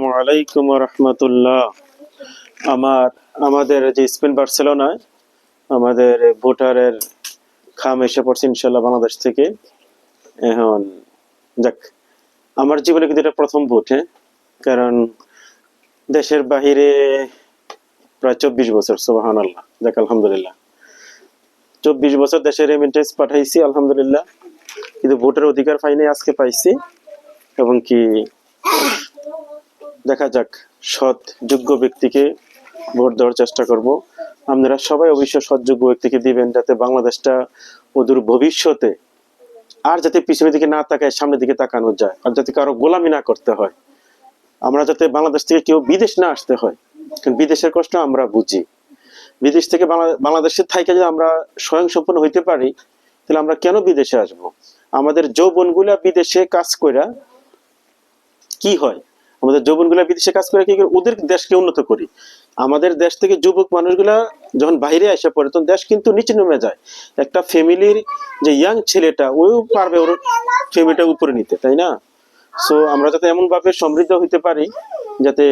আসসালামু আলাইকুম ওয়া রাহমাতুল্লাহ। আমাদের যে স্পেন বার্সেলোনায় আমাদের ভোটারের খাম এসে পড়ছে ইনশাল্লাহ বাংলাদেশ থেকে। এখন যাক, আমার জীবনে কিন্তু এটা প্রথম ভোট, হ্যাঁ, কারণ দেশের বাহিরে প্রায় 24 বছর, সুবহানাল্লাহ, যাক আলহামদুলিল্লাহ, 24 বছর দেশের রেমিটেন্স পাঠাইছি আলহামদুলিল্লাহ, কিন্তু ভোটের অধিকার পাইনি, আজকে পাইছি। এবং কি দেখা যাক, সৎ যোগ্য ব্যক্তিকে ভোট দেওয়ার চেষ্টা করব। আপনারা সবাই অবশ্যই সৎ যোগ্য ব্যক্তিকে দিবেন, যাতে বাংলাদেশটা অদূর ভবিষ্যতে আর যাতে পিছনের দিকে না তাকায়, সামনের দিকে তাকানো যায়, আর যাতে কারো গোলামি না করতে হয়। আমরা যাতে বাংলাদেশ থেকে কেউ বিদেশ না আসতে হয়, কারণ বিদেশের কষ্ট আমরা বুঝি। বিদেশ থেকে বাংলাদেশের থাইকে যদি আমরা স্বয়ংসম্পূর্ণ হইতে পারি, তাহলে আমরা কেন বিদেশে আসব? আমাদের যৌবনগুলা বিদেশে কাজ কইরা কি হয়, আমাদের যৌবনগুলা বিদেশে কাজ করে কি ওদের দেশকে উন্নত করি। আমাদের দেশ থেকে যুবক মানুষগুলা যখন বাইরে আসা পড়ে, তখন দেশ কিন্তু নিচে নেমে যায়। একটা ফ্যামিলির যে ইয়াং ছেলেটা, ওই পারবে ওর ফ্যামিলিটা উপরে নিতে, তাই না? সো আমরা যাতে এমন ভাবে সমৃদ্ধ হইতে পারি, যাতে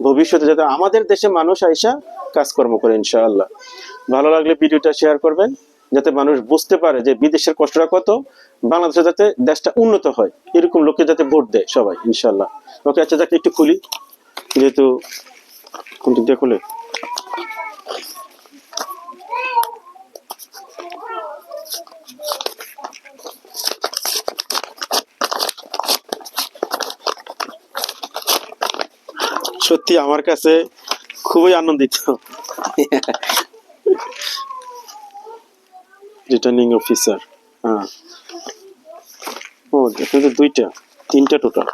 ভবিষ্যতে যাতে আমাদের দেশে মানুষ আইসা কাজকর্ম করে ইনশাআল্লাহ। ভালো লাগলে ভিডিওটা শেয়ার করবেন, যাতে মানুষ বুঝতে পারে যে বিদেশের কষ্টটা কত, বাংলাদেশে যাতে দেশটা উন্নত হয়, এরকম লোকে যাতে ভোট দেয় সবাই ইনশাআল্লাহ। ওকে, আচ্ছা যাকে একটু খুলি, যেহেতু কোন দিক দিয়ে খুলে, সত্যি আমার কাছে খুবই আনন্দিত। রিটার্নিং অফিসার, হ্যাঁ, ও এখানে দুইটা তিনটা টোটাল।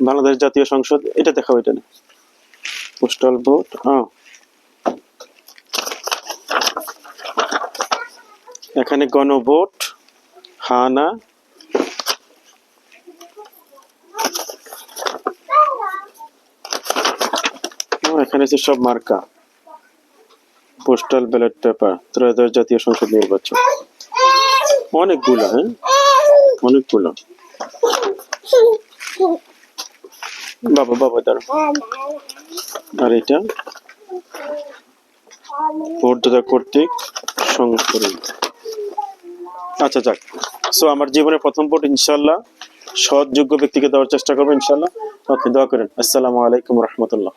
বাংলাদেশ জাতীয় সংসদ, এটা দেখাও, এটা না, পোস্টাল ভোট, হ্যাঁ, এখানে গণভোট, হ্যাঁ না, এখানে আছে সব মার্কা, পোস্টাল ব্যালট পেপার, ত্রয়োদশ জাতীয় সংসদ নির্বাচন, অনেকগুলো, হ্যাঁ, অনেকগুলো। বাবা বাবা দাঁড়া, আর এটা ভোটদাতা কর্তৃক সংস্করণ। আচ্ছা যাক, সো আমার জীবনের প্রথম ভোট ইনশাল্লাহ সৎ যোগ্য ব্যক্তিকে দেওয়ার চেষ্টা করবো ইনশাল্লাহ। ওকে, দোয়া করেন। আসসালামু আলাইকুম রহমতুল্লাহ।